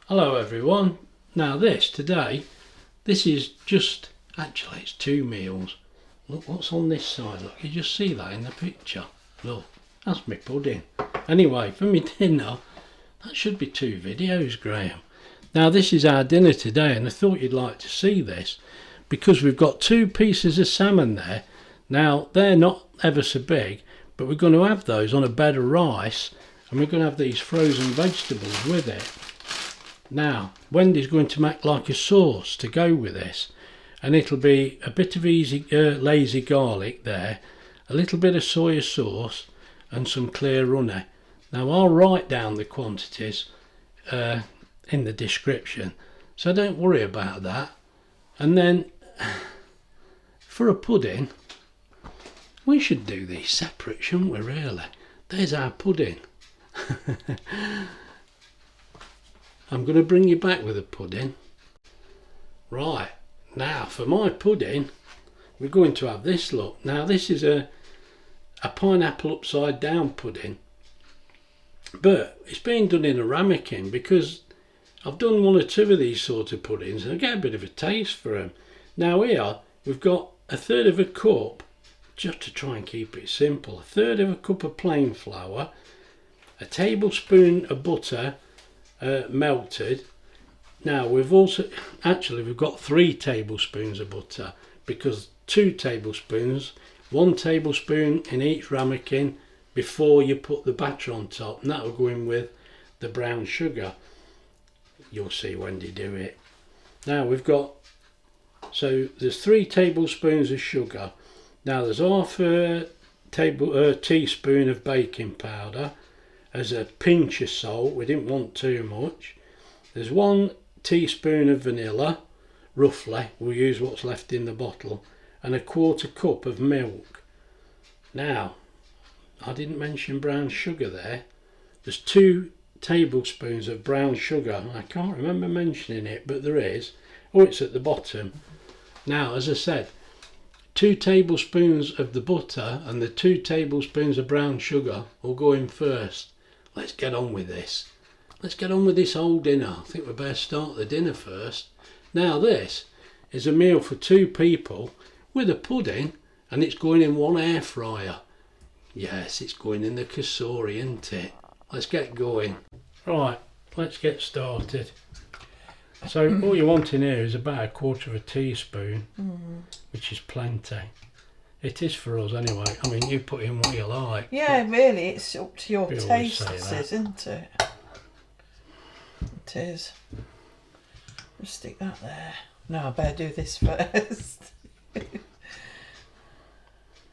Hello everyone. Now today, this is just, actually it's two meals. Look what's on this side, look, you just see that in the picture. Look, that's my pudding. Anyway, for my dinner, that should be two videos, Graham. Now this is our dinner today, and I thought you'd like to see this because we've got two pieces of salmon there. Now they're not ever so big, but we're going to have those on a bed of rice, and we're going to have these frozen vegetables with it. Now Wendy's going to make like a sauce to go with this, and it'll be a bit of lazy garlic there, a little bit of soya sauce and some clear runny. Now I'll write down the quantities in the description, so don't worry about that. And then for a pudding, we should do these separate, shouldn't we, really? There's our pudding. I'm going to bring you back with a pudding. Right, now for my pudding, we're going to have this, look. Now this is a pineapple upside down pudding, but it's been done in a ramekin because I've done one or two of these sort of puddings and I get a bit of a taste for them. Now here we've got a third of a cup, just to try and keep it simple, a third of a cup of plain flour, a tablespoon of butter melted. Now we've got 3 tablespoons of butter, because 2 tablespoons, 1 tablespoon in each ramekin before you put the batter on top, and that will go in with the brown sugar. You'll see Wendy do it. Now so there's 3 tablespoons of sugar. Now there's half a teaspoon of baking powder, as a pinch of salt, we didn't want too much. There's 1 teaspoon of vanilla, roughly, we'll use what's left in the bottle, and a 1/4 cup of milk. Now, I didn't mention brown sugar there. There's 2 tablespoons of brown sugar. I can't remember mentioning it, but there is. Oh, it's at the bottom. Now, as I said, 2 tablespoons of the butter and the 2 tablespoons of brown sugar will go in first. Let's get on with this. Let's get on with this whole dinner. I think we better start the dinner first. Now this is a meal for 2 people with a pudding, and it's going in 1 air fryer. Yes, it's going in the Cosori, isn't it? Let's get going. Right, let's get started. So all you want in here is about 1/4 teaspoon, which is plenty. It is for us anyway. I mean, you put in what you like. Yeah, really, it's up to your taste, isn't it? It is. Just stick that there. No, I better do this first.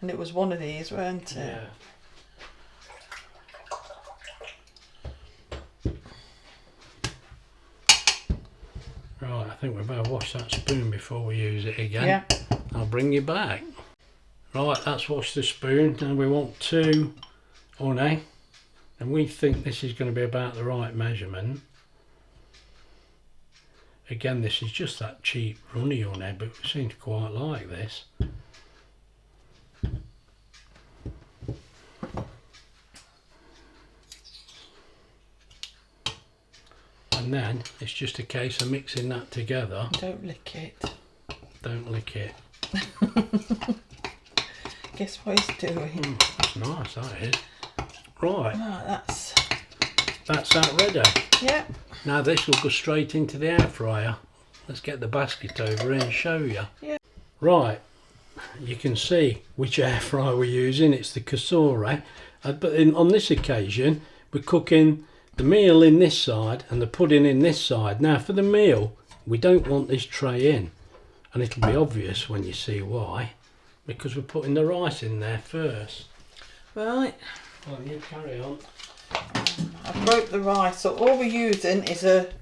And it was one of these, weren't it? Yeah. Right, I think we better wash that spoon before we use it again. Yeah. I'll bring you back. Right, that's washed the spoon, and we want 2 honey, and we think this is going to be about the right measurement. Again, this is just that cheap runny honey, but we seem to quite like this. And then it's just a case of mixing that together. Don't lick it. Don't lick it. Guess what he's doing? That's nice, that is. Right. Oh, that's that ready. Yeah. Now this will go straight into the air fryer. Let's get the basket over here and show you. Yeah. Right. You can see which air fryer we're using. It's the Cosori. But on this occasion, we're cooking the meal in this side and the pudding in this side. Now for the meal, we don't want this tray in, and it'll be obvious when you see why, because we're putting the rice in there first. Right. Well, you carry on. I broke the rice, so all we're using is a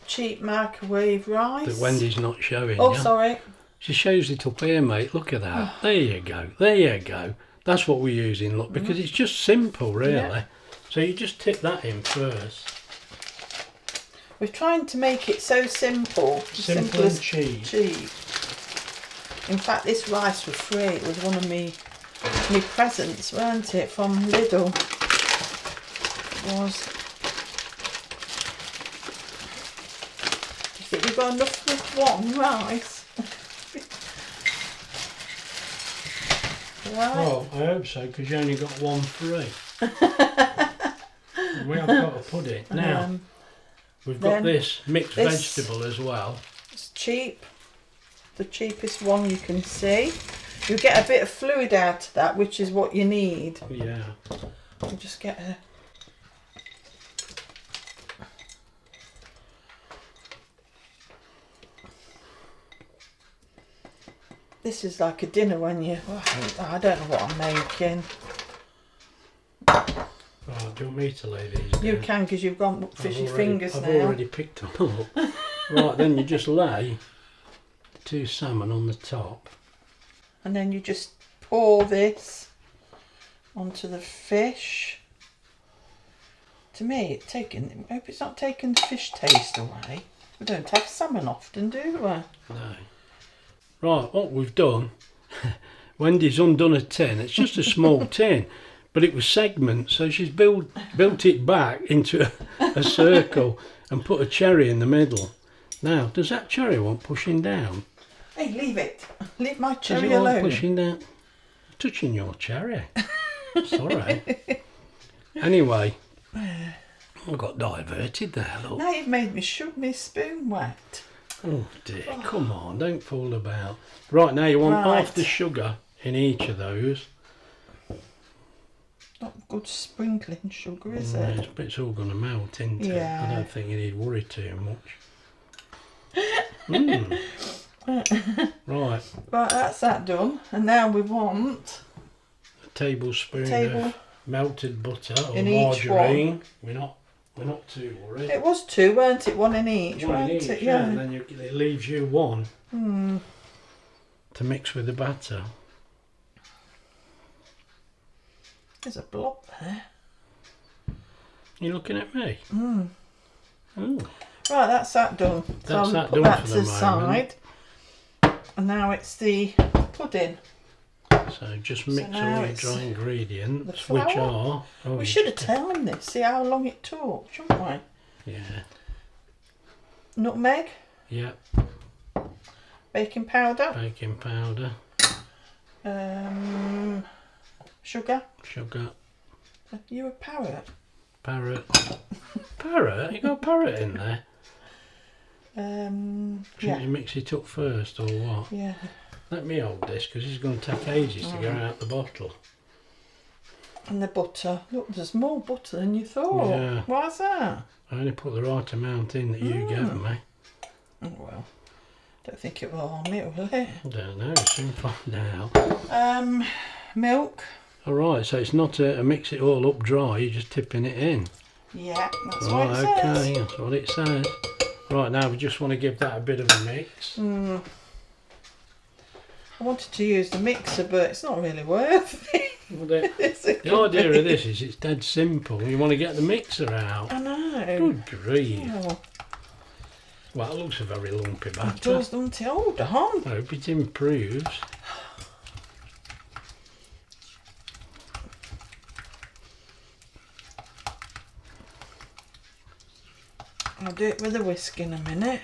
cheap microwave rice. That Wendy's not showing. Oh, you. sorry. She shows it up here, mate. Look at that. There you go. There you go. That's what we're using, look, because it's just simple, really. Yeah. So you just tip that in first. We're trying to make it so simple. Simple and cheap. In fact, this rice was free. It was one of me presents, weren't it, from Lidl. It was. you got enough with one rice? Right. Oh, I hope so, because you only got one free. We have got a pudding. Now, we've got this mixed vegetable as well. It's cheap. The cheapest one you can see. You get a bit of fluid out of that, which is what you need. Yeah. You just get a... This is like a dinner when you... Oh, I don't know what I'm making. Oh, do you want me to lay these down? You can, because you've got fishy fingers now. I've already picked them up. Right, then you just lay the 2 salmon on the top. And then you just pour this onto the fish. To me, I hope it's not taking the fish taste away. We don't have salmon often, do we? No. Right, what we've done, Wendy's undone a tin. It's just a small tin, but it was segments, so she's built it back into a circle and put a cherry in the middle. Now, does that cherry want pushing down? Hey, leave it. Leave my cherry does it alone. Want pushing down? Touching your cherry. Sorry. Anyway, I got diverted there, look. Now you've made me shove my spoon wet. Oh dear, come on, don't fool about. Right, now you want half the sugar in each of those. Not good sprinkling sugar, is it? It's all going to melt into it. Yeah. I don't think you need worry too much. Right. Right, that's that done. And now we want a tablespoon of melted butter or in margarine. We're not too worried. It was 2, weren't it? 1 in each, One in weren't each, it? yeah. And then it leaves you 1 to mix with the batter. There's a blob there. You looking at me? Oh. Right, that's that done. That's so that put done that for to the the side. And now it's the pudding. So just mix all your dry ingredients, which are... Oh, we should have timed this, see how long it took, shouldn't we? Yeah. Nutmeg. Yeah. Baking powder. Baking powder. Sugar. Sugar. You a parrot? Parrot. Parrot? You got a parrot in there? Shouldn't you mix it up first or what? Yeah. Let me hold this because it's going to take ages to get out the bottle. And the butter. Look, there's more butter than you thought. Yeah. Why's that? I only put the right amount in that you gave me. Oh well. Don't think it will harm it, will it? I don't know, soon find out. Milk. Alright, so it's not a mix it all up dry, you're just tipping it in. Yeah, that's what it says. Okay, that's what it says. Right, now we just want to give that a bit of a mix. I wanted to use the mixer, but it's not really worth it. Well, the idea of this is it's dead simple. You want to get the mixer out. I know. Good grief. Oh. Well, it looks a very lumpy batter. It does, doesn't it? Hold on. I hope it improves. I'll do it with a whisk in a minute.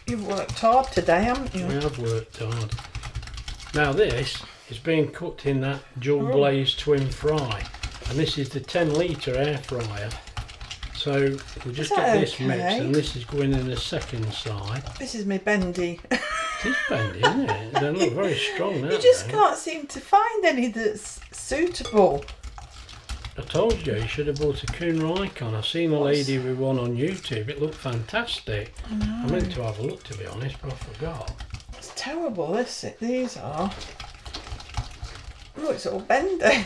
You've worked hard today, haven't you? We have worked hard. Now this is being cooked in that dual blaze TwinFry, and this is the 10 litre air fryer. So we just get this mixed, and this is going in the second side. This is me bendy. It is bendy, isn't it? They look very strong now. You just can't seem to find any that's suitable. I told you should have bought a Kuhn Rikon. I've seen a lady with one on YouTube. It looked fantastic. I meant to have a look, to be honest, but I forgot. It's terrible, these are. Oh, it's all bendy.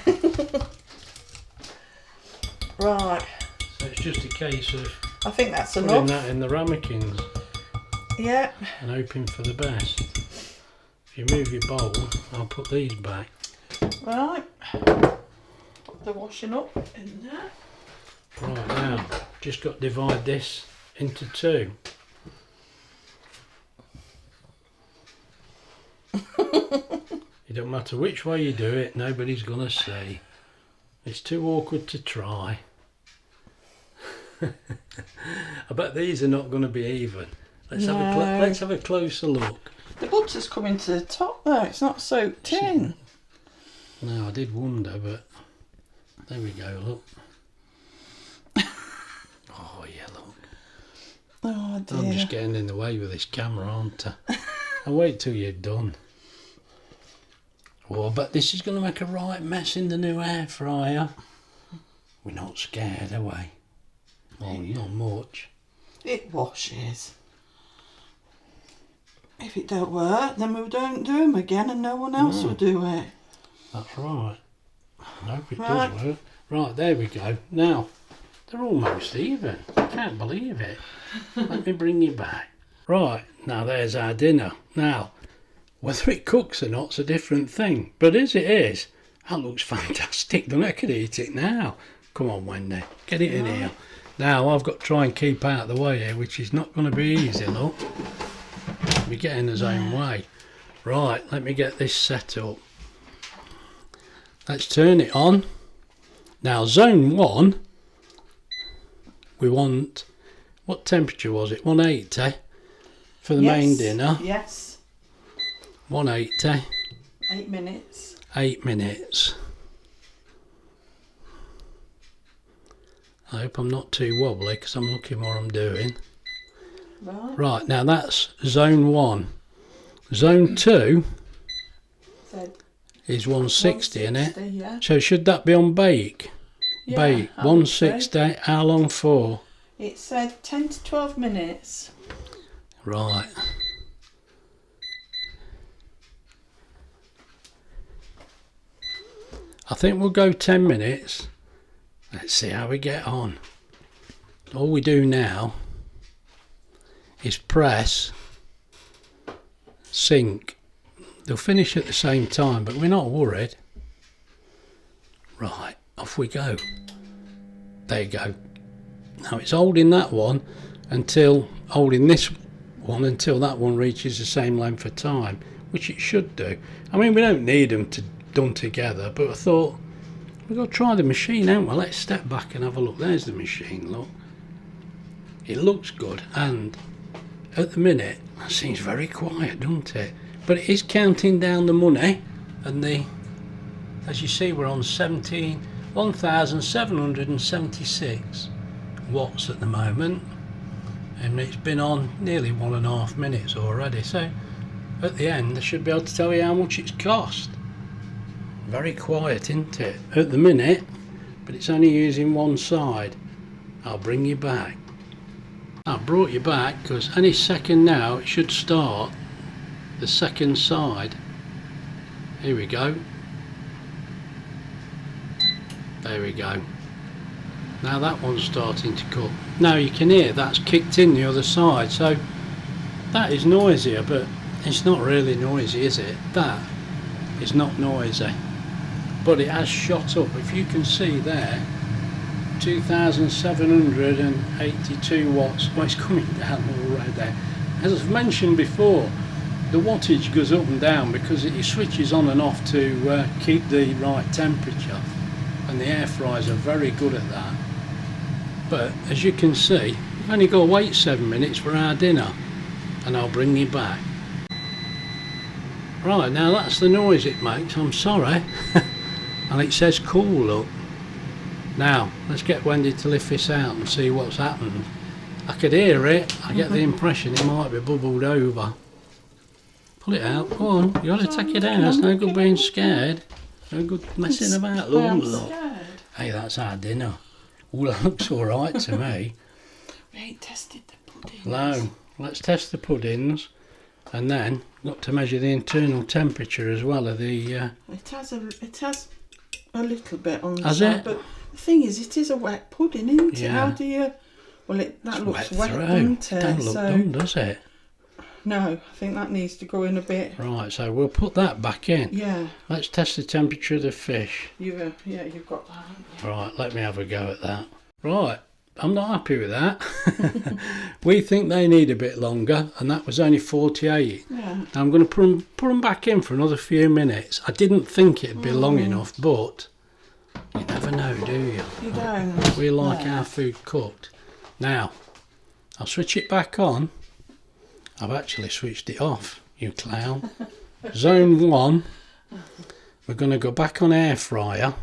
Right. So it's just a case of I think that's putting enough. that in the ramekins. Yeah. And hoping for the best. If you move your bowl, I'll put these back. Right. The washing up in there. Right, now, just got to divide this into 2. It don't matter which way you do it, nobody's gonna see. It's too awkward to try. I bet these are not going to be even. Let's have a closer look. The butter's coming to the top though. It's not soaked in. No, I did wonder, but there we go. Look. Oh yeah, look. Oh dear. I'm just getting in the way with this camera, aren't I? I'll wait till you're done. Oh, but this is going to make a right mess in the new air fryer. We're not scared, are we? Well, not much. It washes. If it don't work, then we don't do them again and no one else will do it. That's right. I hope it does work. Right, there we go. Now, they're almost even. I can't believe it. Let me bring you back. Right, now there's our dinner. Now, whether it cooks or not's a different thing. But as it is, that looks fantastic. I could eat it now. Come on, Wendy. Get it in here. Now, I've got to try and keep out of the way here, which is not going to be easy, look. We're getting his own way. Right, let me get this set up. Let's turn it on. Now, zone 1, we want, what temperature was it? 180 for the main dinner. Yes. 180. 8 minutes. 8 minutes. I hope I'm not too wobbly because I'm looking what I'm doing. Right, now that's zone 1. Zone 2 is 160, isn't it? Yeah. So should that be on bake? Yeah, bake, 160, how long for? It said 10 to 12 minutes. Right. I think we'll go 10 minutes. Let's see how we get on. All we do now is press, sync. They'll finish at the same time, but we're not worried. Right, off we go. There you go. Now it's holding that one until, holding this one until that one reaches the same length of time, which it should do. I mean, we don't need them to done together, but I thought we've got to try the machine, haven't we? Let's step back and have a look. There's the machine, look. It looks good, and at the minute it seems very quiet, doesn't it? But it is counting down the money, and as you see, we're on 1,776 watts at the moment, and it's been on nearly 1.5 minutes already. So at the end I should be able to tell you how much it's cost. Very quiet, isn't it, at the minute, but it's only using one side. I'll bring you back. I've brought you back because any second now it should start the second side. Here we go. There we go. Now that one's starting to cook. Now you can hear that's kicked in the other side, so that is noisier, but it's not really noisy, is it? That is not noisy. But it has shot up. If you can see there, 2,782 watts. Well, it's coming down already. As I've mentioned before, the wattage goes up and down because it switches on and off to keep the right temperature, and the air fryers are very good at that. But as you can see, we've only got to wait 7 minutes for our dinner, and I'll bring you back. Right, now that's the noise it makes, I'm sorry. And it says cool, look. Now, let's get Wendy to lift this out and see what's happened. I could hear it. I get the impression it might be bubbled over. Pull it out. Go on, you got to take it out. It's no good being scared. No good messing about. Look. Hey, that's our dinner. Oh, that looks all right to me. We ain't tested the puddings. No, let's test the puddings. And then, got to measure the internal temperature as well of the... It has a little bit on the Has side, it? but the thing is, it is a wet pudding, isn't it? Yeah. How do you... Well, that looks wet, through. doesn't it? Don't look done, does it? No, I think that needs to go in a bit. Right, so we'll put that back in. Yeah. Let's test the temperature of the fish. You've got that, haven't you? Right, let me have a go at that. Right, I'm not happy with that. We think they need a bit longer, and that was only 48. Yeah. I'm going to put them back in for another few minutes. I didn't think it'd be long enough, but you never know, do you? You don't. We like our food cooked. Now, I'll switch it back on. I've actually switched it off, you clown. Zone 1, we're going to go back on air fryer.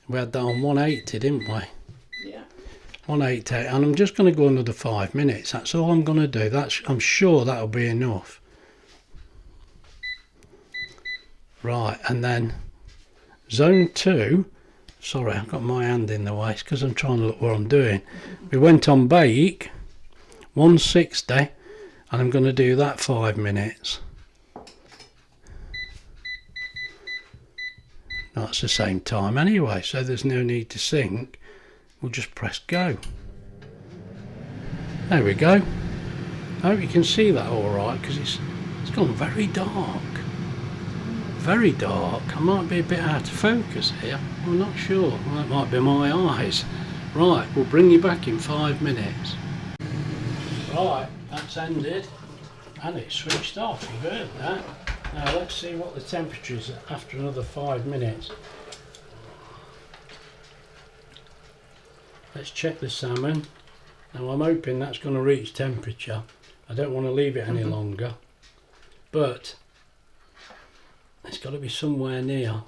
We had that on 180, didn't we? Yeah. 180, and I'm just going to go another 5 minutes. That's all I'm going to do. I'm sure that'll be enough. Right, and then zone 2. Sorry, I've got my hand in the way because I'm trying to look what I'm doing. We went on bake 160, and I'm going to do that 5 minutes. That's the same time anyway, so there's no need to sync. We'll just press go. There we go. I hope you can see that all right, because it's gone very dark. Very dark. I might be a bit out of focus here. I'm not sure. That might be my eyes. Right, we'll bring you back in 5 minutes. Right, that's ended. And it's switched off, you've heard that. Now let's see what the temperature is after another 5 minutes. Let's check the salmon. Now I'm hoping that's going to reach temperature. I don't want to leave it any longer. But it's got to be somewhere near.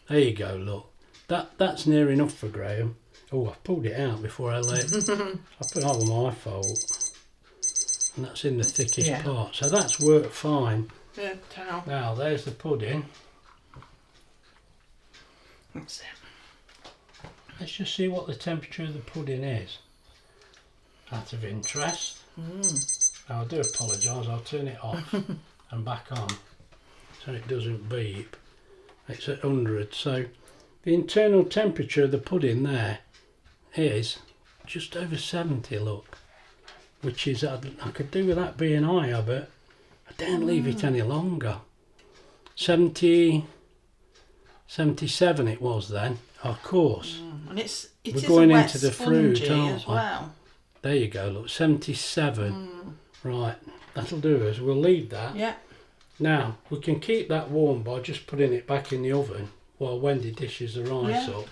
There you go, look. That's near enough for Graham. Oh, I've pulled it out before I let I put it all my fault. And that's in the thickest part. So that's worked fine. Yeah, towel. Now there's the pudding. That's it. Let's just see what the temperature of the pudding is. Out of interest. Now I do apologise, I'll turn it off and back on so it doesn't beep. It's at 100, so the internal temperature of the pudding there is just over 70, look. Which is, I could do with that being higher, but I daren't leave it any longer. 70, 77 it was then, of course. And it We're is going a wet into the fruit, spongy aren't as we? well. There you go, look, 77. Right, that'll do us. We'll leave that. Yeah. Now, we can keep that warm by just putting it back in the oven while Wendy dishes the rice up.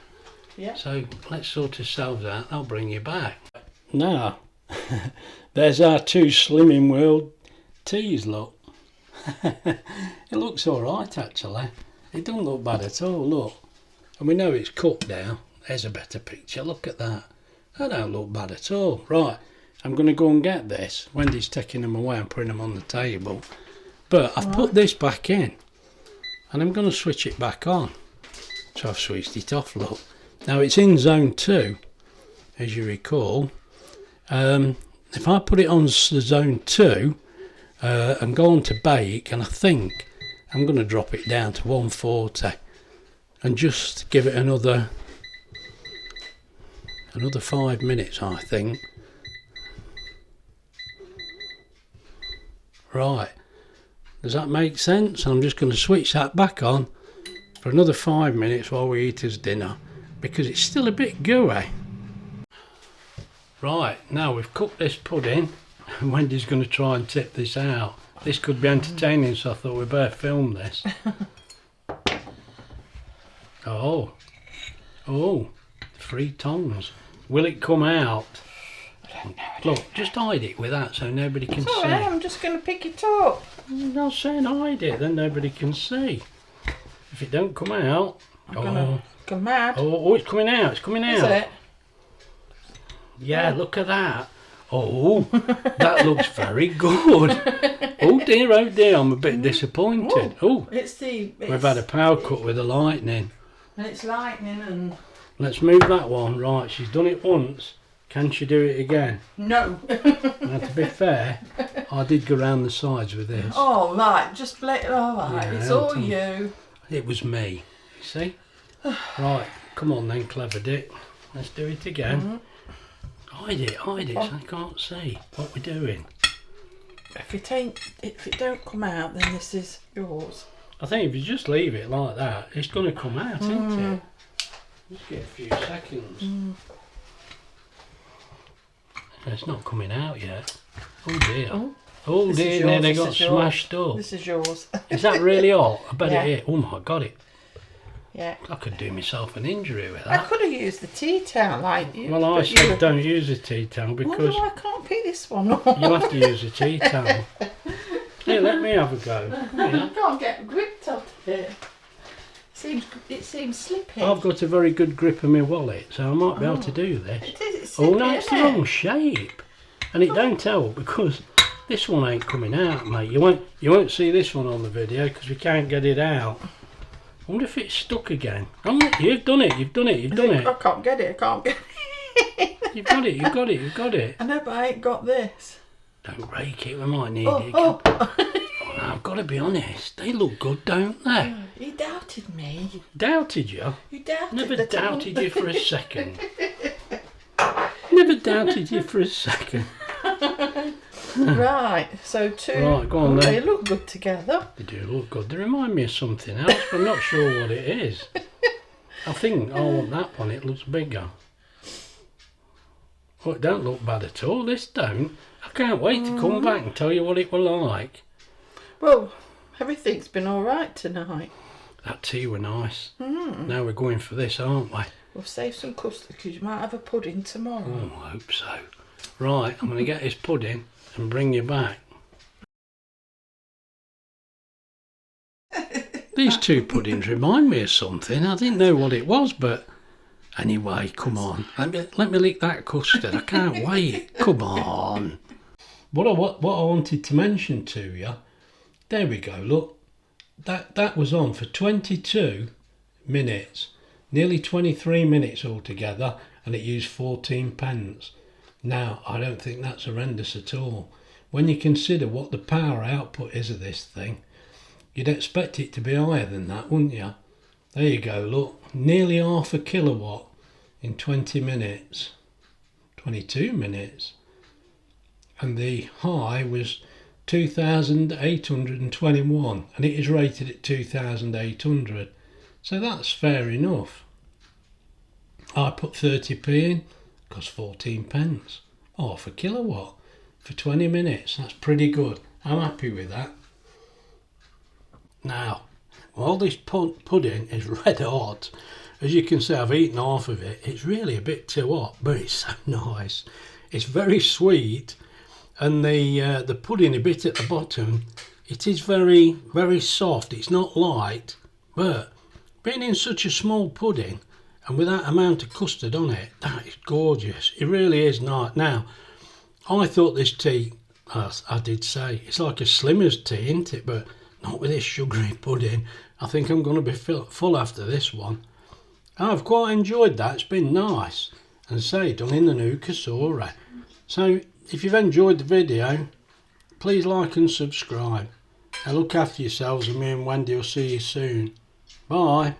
Yeah. So let's sort ourselves out. I'll bring you back. Now, there's our 2 Slimming World teas, look. It looks alright actually. It doesn't look bad at all, look. And we know it's cooked now. There's a better picture, look at that. That don't look bad at all. Right, I'm going to go and get this. Wendy's taking them away and putting them on the table. But I've put this back in. And I'm going to switch it back on. So I've switched it off, look. Now it's in zone 2, as you recall. If I put it on zone 2 and go on to bake, and I think I'm going to drop it down to 140 and just give it another 5 minutes, I think. Right, does that make sense? I'm just going to switch that back on for another 5 minutes while we eat his dinner, because it's still a bit gooey. Right, now we've cooked this pudding and Wendy's going to try and tip this out. This could be entertaining, so I thought we'd better film this. Oh, 3 tongues. Will it come out? Look, just hide it with that so nobody can see. Alright, I'm just going to pick it up. I'm not saying hide it, then nobody can see. If it don't come out... I'm going to go mad. Oh, it's coming out, it's coming out. Is it? Yeah, look at that. Oh, that looks very good. Oh dear, I'm a bit disappointed. Oh, we've had a power cut with the lightning. And it's lightning and... Let's move that one. Right, she's done it once. Can she do it again? No. Now, to be fair, I did go round the sides with this. Oh, right, just let it all right. Yeah, It's all you. It was me, you see? Right, come on then, clever Dick. Let's do it again. Hide it so I can't see what we're doing. If it don't come out, then this is yours. I think if you just leave it like that, it's going to come out, isn't it? Just give it a few seconds. It's not coming out yet. Oh dear. Oh, Oh dear, now they got smashed up. This is yours. Is that really hot? I bet Yeah. it is. Oh my god, Yeah. I could do myself an injury with I that. could have used the tea towel like you. Well, I but said you- don't use a tea towel because I can't pick this one up. you'll have to use a tea towel. Here, let me have a go. I Here. can't get gripped up here. It seems slippy. I've got a very good grip of my wallet, so I might be able to do this. It is. It's Oh slippy, no, it's the isn't it? wrong shape, and it don't help because this one ain't coming out, mate. You won't see this one on the video because we can't get it out. I wonder if it's stuck again. Oh, you've done it. You've done it. You've done I it. can't get it. I can't get it. You've got it. You've got it. You've got it. I know, but I ain't got this. Don't break it. We might need Oh, it. oh. Oh, no, I've got to be honest. They look good, don't they? You doubted me. Doubted you? You doubted. Never that I doubted wouldn't- you for a second. Never doubted you for a second. Right. So two. Right, go on They then. look good together. They do look good. They remind me of something else, but I'm not sure what it is. I think I want that one. It looks bigger. Oh, it don't look bad at all. This don't. I can't wait to come back and tell you what it were like. Well, everything's been all right tonight. That tea were nice. Now we're going for this, aren't we? We'll save some custard because you might have a pudding tomorrow. Oh, I hope so. Right, I'm going to get this pudding and bring you back. These two puddings remind me of something. I didn't know what it was, but anyway, come on. Let me lick that custard. I can't wait. Come on. What I wanted to mention to you, there we go, look. That was on for 22 minutes. Nearly 23 minutes altogether, and it used 14 pence. Now, I don't think that's horrendous at all. When you consider what the power output is of this thing, you'd expect it to be higher than that, wouldn't you? There you go, look. Nearly half a kilowatt in 20 minutes. 22 minutes. And the high was 2,821, and it is rated at 2,800. So that's fair enough. I put 30p in, cost 14 pence. Half a kilowatt for 20 minutes. That's pretty good. I'm happy with that. Now, while this pudding is red hot, as you can see, I've eaten half of it. It's really a bit too hot, but it's so nice. It's very sweet, and the pudding a bit at the bottom, it is very, very soft. It's not light, but being in such a small pudding and with that amount of custard on it, that is gorgeous. It really is nice. Now, I thought this tea, as I did say, it's like a Slimmer's tea, isn't it? But not with this sugary pudding. I think I'm going to be full after this one. I've quite enjoyed that. It's been nice. And say, done in the new Cosori. So, if you've enjoyed the video, please like and subscribe. Now look after yourselves, and me and Wendy will see you soon. Bye.